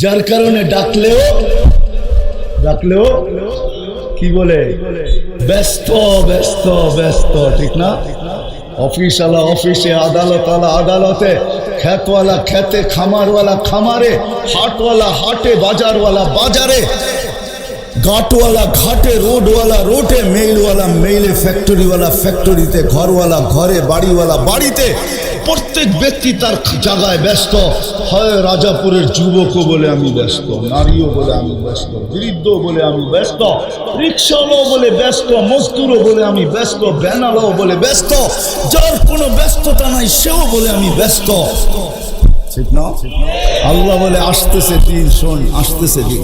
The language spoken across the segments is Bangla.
যার কারণে ডাকলেও কি বলে, ব্যস্ত ব্যস্ত ব্যস্ত, ঠিক না? অফিসওয়ালা অফিসে, আদালতওয়ালা আদালতে, খেতওয়ালা খেতে, খামারওয়ালা খামারে, হাটওয়ালা হাটে, বাজারওয়ালা বাজারে, ঘাটওয়ালা ঘাটে, রোডওয়ালা রোডে, মেইলওয়ালা মেইলে, ফ্যাক্টরিওয়ালা ফ্যাক্টরিতে, ঘরওয়ালা ঘরে, বাড়িওয়ালা বাড়িতে। প্রত্যেক ব্যক্তি তার জায়গায় ব্যস্ত। হয় রাজাপুরের যুবকও বলে আমি ব্যস্ত, নারীও বলে আমি ব্যস্ত, বৃদ্ধ বলে আমি ব্যস্ত, রিক্সাওয়ালাও বলে ব্যস্ত, মজদুরও বলে আমি ব্যস্ত, ব্যানালাও বলে ব্যস্ত। যার কোনো ব্যস্ততা নাই সেও বলে আমি ব্যস্ত, ঠিক না? আল্লাহ বলে আসতেছে দিন, শোন আসতেছে দিন,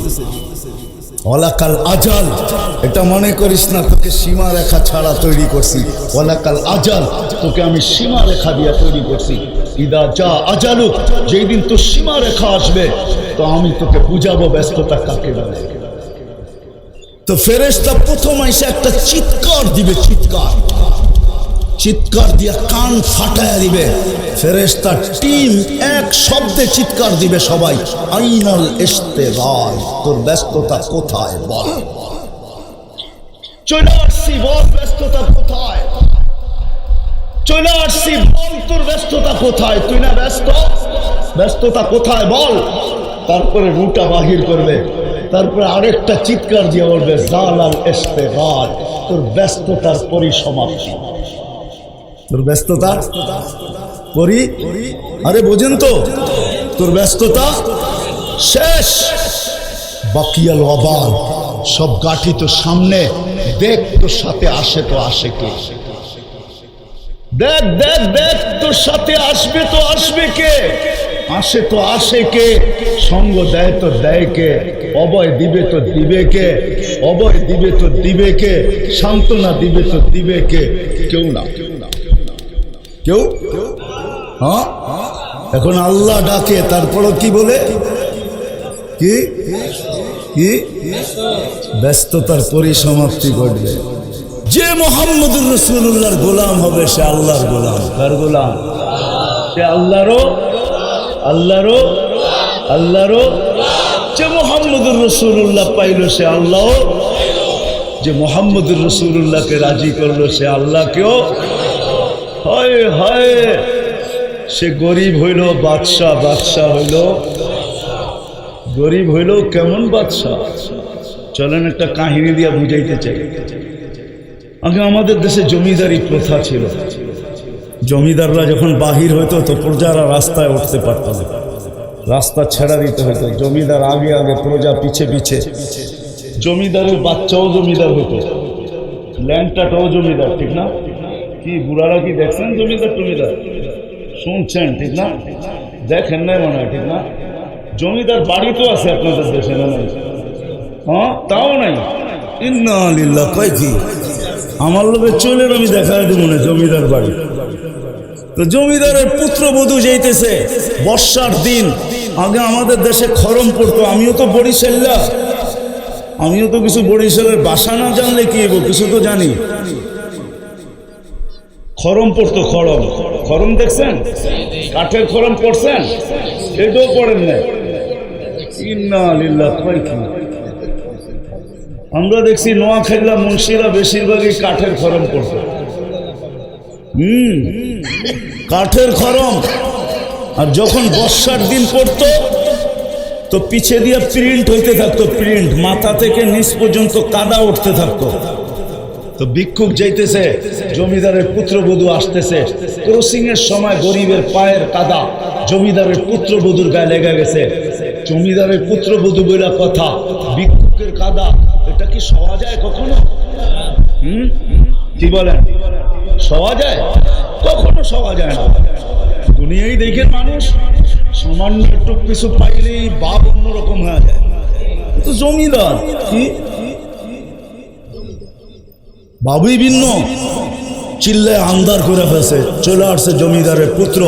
ওয়ালাকাল আজাল। এটা মনে করিস না তোকে সীমা রেখা ছাড়া তৈরি করছি। ওয়ালাকাল আজাল, তোকে আমি সীমা রেখা দিয়ে তৈরি করছি। ইদা যা আজালুক, যেই দিন তোর সীমা রেখা আসবে তো আমি তোকে বুঝাবো ব্যস্ততা কাকে বলে। তো ফেরেশতা প্রথম এসে একটা চিৎকার দিবে, চিৎকার দিয়ে কান ফাটায়া দিবে। ফেরেশতা টিম এক শব্দে চিৎকার দিবে সবাই, আইনাল ইশতেগাল, তোর ব্যস্ততা কোথায় বল। চলে আসছি বল, ব্যস্ততা কোথায়? চলে আসছি বল, তোর ব্যস্ততা কোথায়? তুই না ব্যস্ত, ব্যস্ততা কোথায় বল। তারপরে রুটা বাহির করবে, তারপরে আরেকটা চিৎকার দিয়ে বলবে, জালাল ইশতেগাল, তোর ব্যস্ততার পরিসমাপ্তি। তোর ব্যস্ততা আরে বোঝেন তো, তোর ব্যস্ততা শেষ। বাকিয়াল ওয়াবাল, সব গাঠি তো সামনে, দেখ তোর সাথে আসে তো আসে কে, দেখ দেখ দেখ তোর সাথে আসবে তো আসবে কে, আসে তো আসে কে, সঙ্গ দেয় তো দেয় কে, অভয় দিবে তো দিবে কে, অভয় দিবে তো দিবে কে, সান্ত্বনা দিবে তো দিবে কে? কেউ না, কেউ। হ্যাঁ, এখন আল্লাহ ডাকে, তারপরও কি বলে, কি কি ব্যস্ততার পরিসমাপ্তি ঘটবে। যে মুহাম্মদুর রাসূলুল্লাহর গোলাম হবে সে আল্লাহর গোলাম। কার গোলাম? সে আল্লাহরও। যে মুহাম্মদুর রাসূলুল্লাহ পাইল সে আল্লাহ, যে মুহাম্মদুর রাসূলুল্লাহকে রাজি করলো সে আল্লাহকেও। হায় হায়, সে গরিব হইল বাদশাহ হইল, গরিব হইল কেমন বাদশাহ। চলেন একটা কাহিনী দিয়া বুঝাইতে চাই। আগে আমাদের দেশে জমিদারি প্রথা ছিল। জমিদাররা যখন বাহির হইতো তো প্রজারা রাস্তায় উঠতে পারত না, রাস্তা ছেড়া দিতে হইতো। জমিদার আগে আগে, প্রজা পিছে পিছে। জমিদারের বাচ্চাও জমিদার হইতো, ল্যাংটাটাও জমিদার, ঠিক না? কি বুড়ারা কি দেখছেন জমিদার টমিদার? শুনছেন, ঠিক না? দেখেন নাই মনে হয়, ঠিক না? জমিদার বাড়ি তো আছে আপনাদের দেশে না? হ্যাঁ, তাও নাই। ইন্না লিল্লাহ, কয় কি আমার লোকে চলে, আমি দেখা দিব না জমিদার বাড়ি। তো জমিদারের পুত্রবধূ যাইতেছে বর্ষার দিন। আগে আমাদের দেশে খরম পড়তো, আমিও তো বরিশাল্লা, আমিও তো কিছু বরিশালের ভাষা না জানলে কি হইব, কিছু তো জানি। খরম পড়তো, খরম দেখছেন? কাঠের খরম পড়ছেন? এটাও পড়েন না? ইন্না লিল্লাহ, কয় কি আমরা দেখছি নোয়াখাইলা মুন্সিরা বেশিরভাগই কাঠের খরম পড়তো। কাঠের খরম। আর যখন বর্ষার দিন পড়তো তো পিছে দিয়ে প্রিন্ট হইতে থাকতো, প্রিন্ট মাথা থেকে নিচ পর্যন্ত কাদা উঠতে থাকতো। তো ভিক্ষুক যাইতেছে, জমিদারের পুত্রবধূ আসতেছে, ক্রসিং এর সময় গরিবের পায়ের কাদা জমিদারের পুত্রবধূর গায়ে লেগে গেছে। জমিদারের পুত্রবধূ বইলা কথা, ভিক্ষুকের কাদা, এটা কি সওয়া যায় কখনো? কি বলেন, সওয়া যায়? কখনো সওয়া যায় না। দুনিয়ায় দেখেন মানুষ সামান্য একটু কিছু পাইলেই বাপ অন্যরকম হয়ে যায়। তো জমিদার কি বাবুই ভিন্ন, চিল্লায় আন্দার করে ফেলছে, চলে আসছে জমিদারের পুত্র।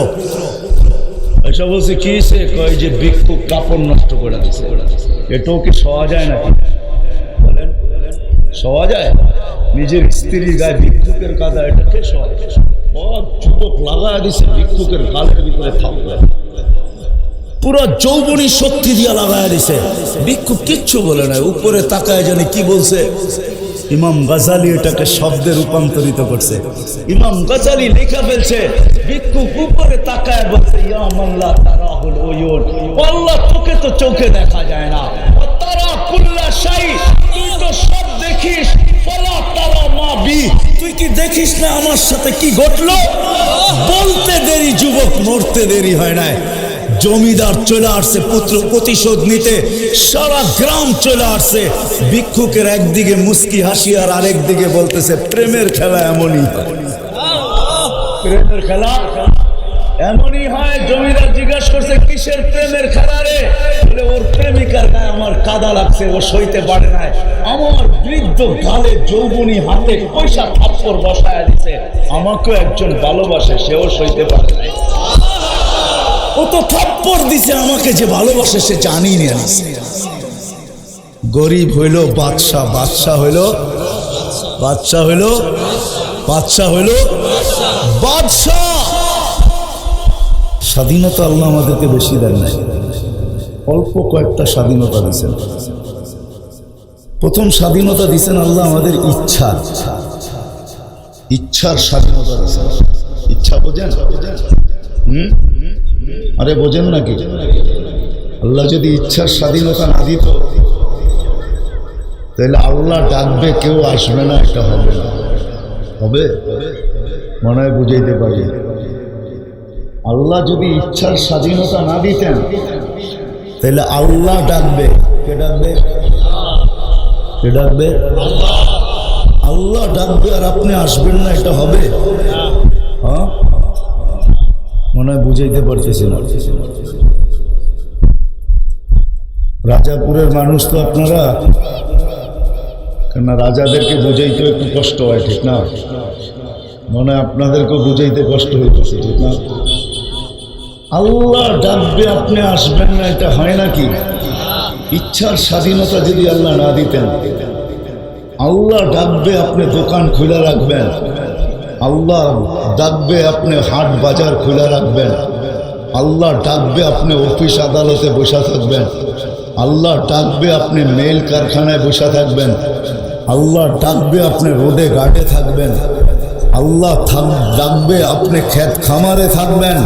এসব বলছে কি, সে কয় যে ভিক্ষুক কাপড় নষ্ট করে দিছে। এটাও কি সওয়া যায় নাকি? বলেন, সওয়া যায়? নিজের স্ত্রীর গায়ে ভিক্ষুকের কাদা, এটাকে সওয়া যায়? যুবক লাগায় দিছে ভিক্ষুকের গালের ভিতরে থাকবে। পুরো যৌবনী শক্তি দিয়া লাগায় দিছে। ভিক্ষুক কিচ্ছু বলে না, উপরে তাকায় জানি কি বলছে। ইমাম গাজালি এটাকে শব্দে রূপান্তরিত করছে। ইমাম গাজালি লেখা ফেলছে, ভিক্ষুক উপরে তাকায় বলছে, ইয়া মান লা তারাহুল উয়ুন, আল্লাহ তোকে তো চোখে দেখা যায় না, তারা কুল্লা শাই, তুই তো সব দেখিস, ফালা তারা মা বি, তুই কি দেখিস না আমার সাথে কি ঘটলো? বলতে দেরি যুবক, মরতে দেরি হয় না। জমিদার চলে আসছে পুত্র প্রতিশোধ নিতে, সারা গ্রাম চলে আসছে। ভিক্ষুকের একদিকে মুস্কি হাসি আর আরেক দিকে বলতেছে, প্রেমের খেলা এমনই হয়, প্রেমের খেলা এমনই হয়। জমিদার জিজ্ঞাসা করছে, কিসের প্রেমের খেলা রে? বলে, ওর প্রেমিকার গায়ে আমার কাদা লাগছে, ও সইতে পারে না। আমার বৃদ্ধ গালে যৌবনী হাতে পয়সা থাপ্পড় বসায় দিছে, আমাকেও একজন ভালোবাসে, সেও সইতে পারে না। ও তো থাপ্পড় দিছে, আমাকে যে ভালোবাসে সে জানি না। গরিব হইল বাদশাহ, বাদশাহ হইল বাদশাহ, হইল বাদশাহ, হইল বাদশাহ। স্বাধীনতা আল্লাহ আমাদেরকে বেশি দেন নাই, অল্প কয়েকটা স্বাধীনতা দিয়েছেন। প্রথম স্বাধীনতা দিয়েছেন আল্লাহ আমাদের ইচ্ছার স্বাধীনতা দিয়েছেন। ইচ্ছা বোঝেন? আরে বোঝেন নাকি? আল্লাহ যদি ইচ্ছার স্বাধীনতা না দিত তাহলে আল্লাহ ডাকবে, কেউ আসবে না, এটা হবে না। হবে? মনে হয় বুঝাইতে পারি। আল্লাহ যদি ইচ্ছার স্বাধীনতা না দিতেন তাহলে আল্লাহ ডাকবে, কে ডাকবে? কে ডাকবে? আল্লাহ ডাকবে আর আপনি আসবেন না, এটা হবে? হ্যাঁ, মনে হয় বুঝাইতে পারতেছি না। রাজাপুরের মানুষ তো আপনারা, কেন রাজাদেরকে বুঝাইতে একটু কষ্ট হয়, ঠিক না? মনে হয় আপনাদেরকেও বুঝাইতে কষ্ট হইতেছে, ঠিক না? আল্লাহ ডাকবে, আপনি আসবেন না, এটা হয় নাকি? ইচ্ছার স্বাধীনতা যদি আল্লাহ না দিতেন, আল্লাহ ডাকবে, আপনি দোকান খুলে রাখবেন, আল্লাহ ডাকবে, আপনি হাট বাজার খুলে রাখবেন, আল্লাহ ডাকবে, আপনি অফিস আদালতে বসে থাকবেন, আল্লাহ ডাকবে, আপনি মেল কারখানায় বসে থাকবেন, আল্লাহ ডাকবে, আপনি রোডে ঘাটে থাকবেন, আল্লাহ ডাকবে, আপনি ক্ষেত খামারে থাকবেন,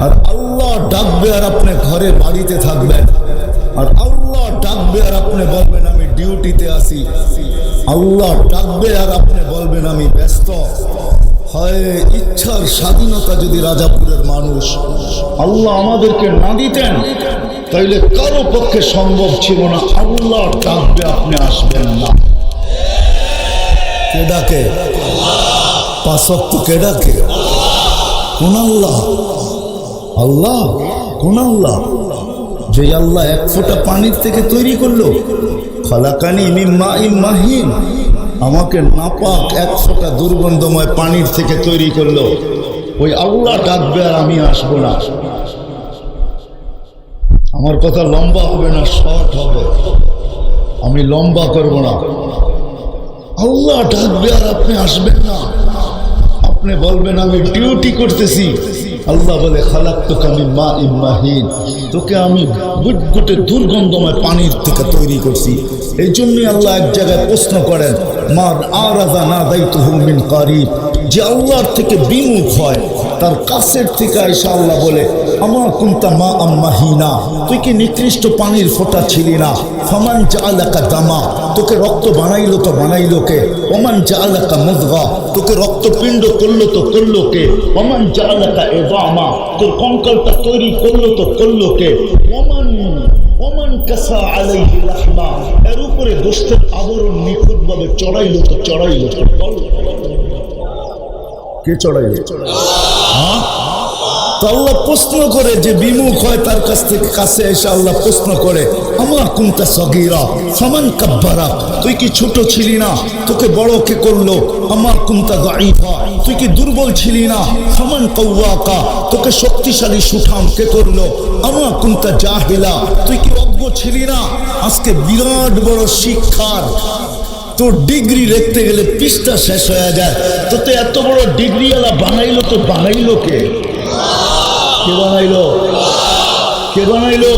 আর আল্লাহ ডাকবে আর আপনি ঘরে বাড়িতে থাকবেন, আর আল্লাহ ডাকবে আর আপনি বলবেন আমি ডিউটিতে আছি, আল্লাহ ডাকবে আর আপনি বলবেন আমি ব্যস্ত। হয় ইচ্ছার স্বাধীনতা যদি রাজাপুরের মানুষ আল্লাহ আমাদেরকে না দিতেন তাইলে কারো পক্ষে সম্ভব ছিল না। আল্লাহ ডাকবে, আপনি আসবেন না। কে ডাকে? পাঁচ ওয়াক্ত কে ডাকে? কোন আল্লাহ? আল্লাহ কোন আল্লাহ? যে আল্লাহ এক ফোঁটা পানির থেকে তৈরি করলো, খালাকানি মিন মাইন মাহিন, আমাকে নাপাক এক ফোঁটা দুর্গন্ধময় পানির থেকে তৈরি করলো, ওই আল্লাহ ডাকবে আর আমি আসবো না। আমার কথা লম্বা হবে না, শর্ট হবে, আমি লম্বা করব না। আল্লাহ ডাকবে আর আপনি আসবেন না, আপনি বলবেন আমি ডিউটি করতেছি। আল্লাহ বলে খালাকতুকা মিন মাইন মাহিন, তোকে আমি গুটগুটে দুর্গন্ধময় পানির থেকে তৈরি করছি। এই জন্যই আল্লাহ এক জায়গায় প্রশ্ন করেন, মান আরাদা নাদাইতুহু মিন কারিব, যে আল্লাহর থেকে বিমুখ হয় তার কাছের থেকে আয়েশা আল্লাহ বলে আমা কুনতা মাআম মাহিনা, তুই কি নিকৃষ্ট পানির ফোঁটা ছিলি না? ফামান জাআলাকা দামা, তোকে রক্ত বানাইলো তো বানাইলো কে? ওমান জাআলাকা মুদগা, তোকে রক্তপিণ্ড করলো তো করলো কে? ওমান জাআলাকা ইযামা, তোর কঙ্কালটা তৈরি করলো তো করলো কে? ওমান কাসা আলাইহি লাহমা, এর উপরে গোশতের আবরণ নিখুঁতভাবে চড়াইলো তো চড়াইলো কে? কে চড়াইলো? হ্যাঁ, তো আল্লাহ প্রশ্ন করে, যে বিমুখ হয় তার কাছ থেকে কাছে এসে আল্লাহ প্রশ্ন করে আমা কুনতা সগীরা ফামান কাব্বারা, তুই কি ছোট ছিলি না? তোকে বড় কে করলো? আমা কুনতা দাঈফা, তুই কি দুর্বল ছিলি না? ফামান কাওয়াকা, তোকে শক্তিশালী সুঠাম কে করলো? আমা কুনতা জাহিলা, তুই কি অজ্ঞ ছিলি না? আজকে বিরাট বড় শিক্ষার তোর ডিগ্রি লিখতে গেলে পৃষ্ঠা শেষ হয়ে যায়। তো এত বড় ডিগ্রিওয়ালা বানাইলো তো বানাইলো কে? কে বানাইলো? কে বানাইলো?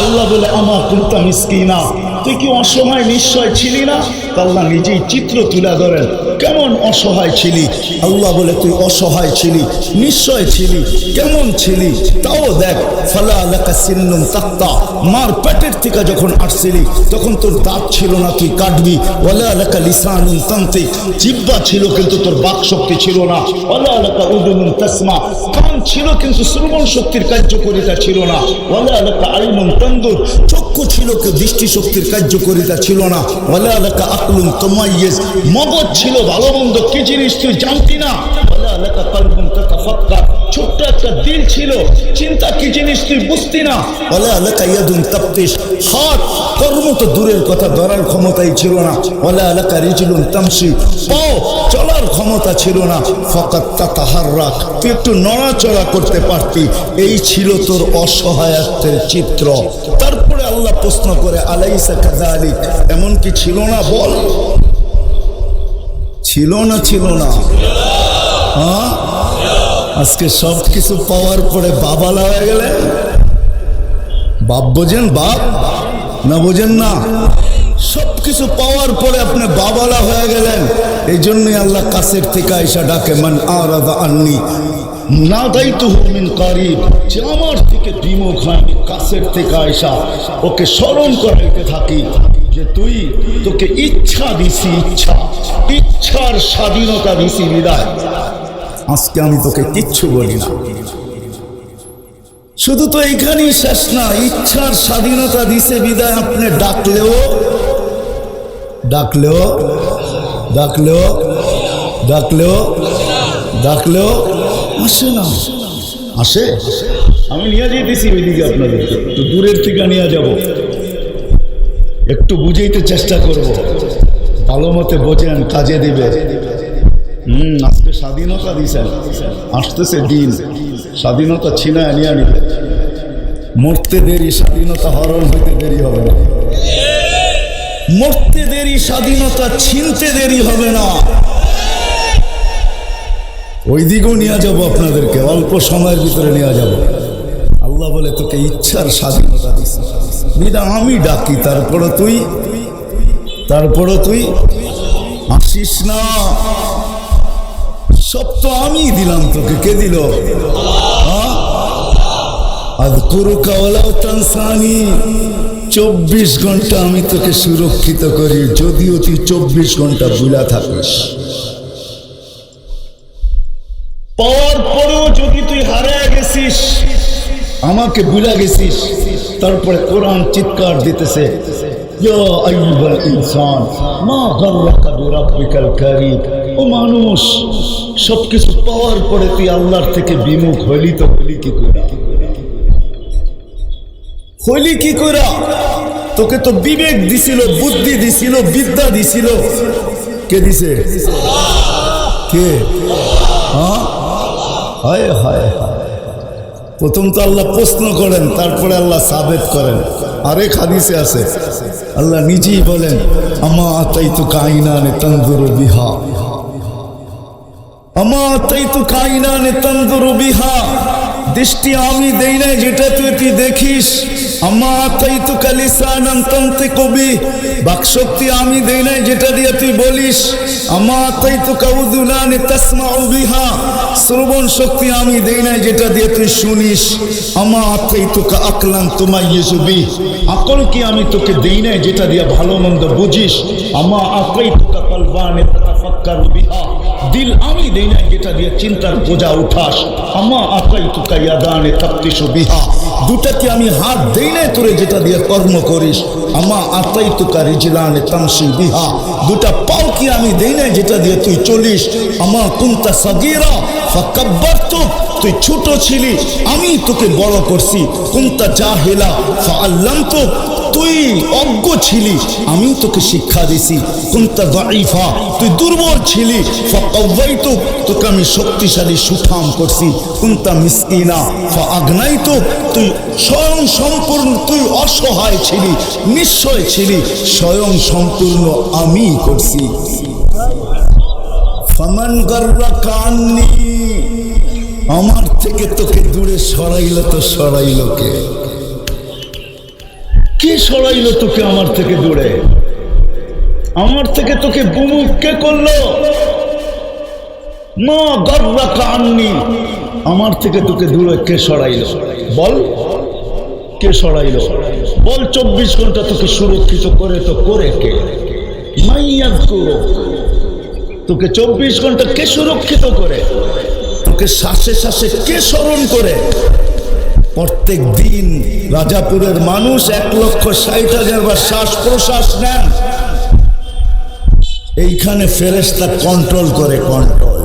আল্লাহ বলে আমা কুনতা মিসকিনা, তুই কি অসহায় নিশ্চয় ছিলি না? আল্লাহ নিজেই চিত্র তুলে ধরেন কেমন অসহায় ছিলি। আল্লাহ বলে তুই অসহায় ছিলি, নিশ্চয় ছিলি। কেমন ছিলি তাও দেখ। ফালা লাকা সিন্নুন তাক্তা, মার পেটের থেকে যখন আসছিলি তখন তোর দাঁত ছিল না, তুই কাটবি। ওয়ালা লাকা লিসানুন তানতিক, জিহ্বা ছিল কিন্তু তোর বাক শক্তি ছিল না। ওয়ালা লাকা উদুনুন তাসমা, কান ছিল কিন্তু শ্রবণ শক্তির কার্যকারিতা ছিল না। ওয়ালা লাকা আইনুন তানদুর, চক্ষু ছিল কিন্তু দৃষ্টি শক্তির কার্যকারিতা ছিল না। ওয়ালা লাকা আকলুন তুমাইয়িজ, মগজ ছিল ভালো মন্দ কি জিনিস তুই জানতি না। ওয়ালা লাকা কলবুন তাতাফাক্কার, ছোট্ট একটা দিল ছিল, চিন্তা কি জিনিস তুই বুঝতি না। ওয়ালা লাকা ইয়াদুন তাবতিশ, হাত কর্ম তো দূরের কথা ধরার ক্ষমতাই ছিল না। ওয়ালা লাকা রিজলুন তামশি, পাও চলার ক্ষমতা ছিল না। ফাকাত তাতাহাররাক, তুই একটু নড়াচড়া করতে পারতি। এই ছিল তোর অসহায়ত্বের চিত্র। তারপরে আল্লাহ প্রশ্ন করে আলাইসা কাযালিক, এমন কি ছিল না? বল, ছিল না? ছিল না? হ্যাঁ, আজকে সব কিছু পাওয়ার পরে বাবালা হয়ে গেলেন। বাপ বোঝেন? বাপ না বোঝেন না? সব কিছু পাওয়ার পরে আপনি বাবালা হয়ে গেলেন। এই জন্যই আল্লাহ কাছের থেকে আইসা ডাকে, মান আরাদা আন্নি নাদাইতুহু মিন কারিব, যে আমার থেকে বিমুখ হয় আমি কাছের থেকে আইসা ওকে স্মরণ করাইতে থাকি যে তুই, তোকে ইচ্ছা দিছি, ইচ্ছার স্বাধীনতা দিছি বিদায়। আজকে আমি তোকে কিচ্ছু বলি না। শুধু তো এইখানেই শেষ না, ইচ্ছার স্বাধীনতা দিছে বিদায় আপনি ডাকলেও ডাকলেও ডাকলেও ডাকলেও ডাকলেও আসে না। আসে? আমি নিয়ে যেতেছি ওইদিকে, আপনাদেরকে একটু দূরের থেকে নিয়ে যাব, একটু বুঝাইতে চেষ্টা করব, ভালো মতে বোঝেন, কাজে দিবে। আজকে স্বাধীনতা দিছেন, আসতেছে দিন, স্বাধীনতা ছিনায় নিয়ে নিবে। মরতে দেরি, স্বাধীনতা হরণ হইতে দেরি হবে না। মরতে দেরি, স্বাধীনতা ছিনতে দেরি হবে না। ওই দিকেও নিয়ে যাবো আপনাদেরকে, অল্প সময়ের ভিতরে নিয়ে যাব। আল্লাহ বলে তোকে ইচ্ছার স্বাধীনতা দিছে বিদা আমি ডাকি, তারপরও তুই আসিস না। সব তো আমি দিলাম তোকে, কে দিল? আযকুরুকা ওয়ালাউ তানসানি, 24 ঘন্টা আমি তোকে সুরক্ষিত করি, যদিও তুই 24 ঘন্টা ভুলা থাকিস। পাওয়ার পরেও যদি তুই হারিয়ে গেছিস, আমাকে ভুলা গেছিস, তারপরে কোরআন চিৎকার দিতেছে, ইয়া আইয়ুহাল ইনসান মা গাররাকা বিরাব্বিকাল কারীম। ও মানুষ, সবকিছু পাওয়ার পরে তুই আল্লাহর থেকে বিমুখ হইলি তো হইলি কি করে? হইলি কি করে? তোকে তো বিবেক দিছিল, বুদ্ধি দিছিল, বিদ্যা দিছিল। কে দিছে? কে? হ্যাঁ, হায় হায় হায়। প্রথম তো আল্লাহ প্রশ্ন করেন, তারপরে আল্লাহ সাবেত করেন। আরেক হাদিসে আছে, আল্লাহ নিজেই বলেন, আমা আতাইতুকা আইনানে তানজুরু বিহা, আমা আতাইতুকা আইনানে তানজুরু বিহা, দৃষ্টি আমি দেই নাই যেটা তুই দেখিস। আমা আতাইতুকা লিসানান তানতিকু বিহি, বাকশক্তি আমি দেই নাই যেটা দিয়ে তুই বলিস। আমা আতাইতুকা উযুনানি তাসমাউ বিহা, শ্রবণ শক্তি আমি দেই নাই যেটা দিয়ে তুই শুনিস। আমা আতাইতুকা আকলান তুমাইয়িজু বিহি, আকল কি আমি তোকে দেই নাই যেটা দিয়ে ভালো মন্দ বুঝিস। আমা আতাইতুকা কলবানি তাতাফাক্কারু বিহা, দিল আমি দেই নাই যেটা দিয়ে চিন্তার বোঝা উঠাস। আমা আতাইতুকা ইয়াদানি তাফতিশু বিহা, দুটাকে আমি হাত দেই নাই তোরে যেটা দিয়ে কর্ম করিস। আমা আতাইতুকা রিজলানি তামশি বিহা, দুটা পাও কি আমি দেই নাই যেটা দিয়ে তুই চলিস। আমা কুনতা সাগীরা ফাকাব্বারতুক, তুই ছোট ছিলি আমি তোকে বড় করছি। কুনতা জাহিলা ফাআল্লামতুক, তুই অজ্ঞ ছিলি আমি তোকে শিক্ষা দিছি। কুনতা দাঈফা, তুই দুর্বল ছিলি, ফাকাওয়াইতুক, তোকে আমি শক্তিশালী সুঠাম করছি। কুনতা মিসকিনা ফাআগনাইতুক, তুই স্বয়ং সম্পূর্ণ, তুই অসহায় ছিলি, নিশ্চয় ছিলি, স্বয়ং সম্পূর্ণ আমি করছি। ফামান গাররাকা আন্নী, আমার থেকে তোকে দূরে সরাইল তো সরাইল কে? কে সরাইল তোকে আমার থেকে দূরে? আমার থেকে তোকে বিমুখ কে করলো? মা গর্রাকা আন্নি, আমার থেকে তোকে দূরে কে সরাইল? বল, কে সরাইল? বল 24 ঘন্টা তোকে সুরক্ষিত করে তো করে কে? মাইয়াদ করো তোকে 24 ঘন্টা কে সুরক্ষিত করে? তোকে শ্বাসে শ্বাসে কে স্মরণ করে? প্রত্যেক দিন রাজাপুরের মানুষ 1,60,000 বার শ্বাস প্রশ্বাস নেন। এইখানে ফেরেশতা কন্ট্রোল করে, কন্ট্রোল।